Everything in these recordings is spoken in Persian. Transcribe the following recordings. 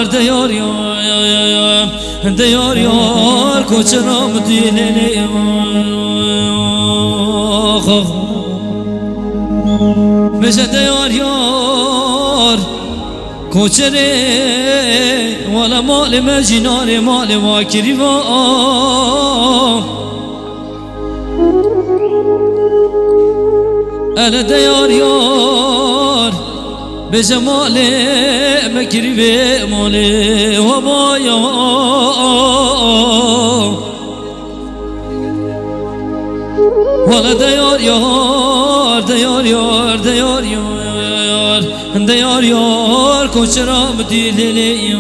دیار یار دیار یار کوچرام دیلی بشه دیار یار کوچره والا مال مجنار مال واکری و ال دیار یار بشه مال مکری و مال و بایا والا دیار یار دیار یار دیار یار دیار یار کوچرام دیلی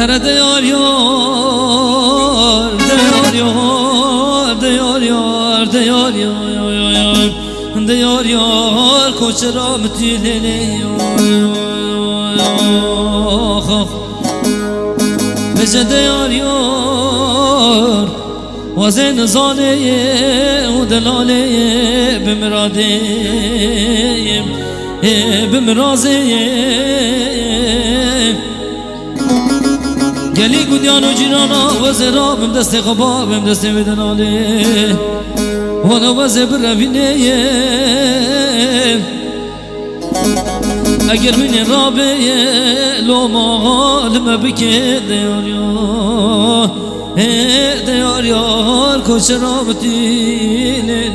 هر دیار یار دیار یار دیار یار دیار یار دیار یار کوچرام دیلی بشه دیار یار وزن زانه و دلاله بمراده بمرازه گلی گودیان و جیرانا و زرابم دست قبابم دست بدناله وانا وزه بروینه اگر من رابه لو مالم بکه دیار یار دیار یار کوچرام دیلی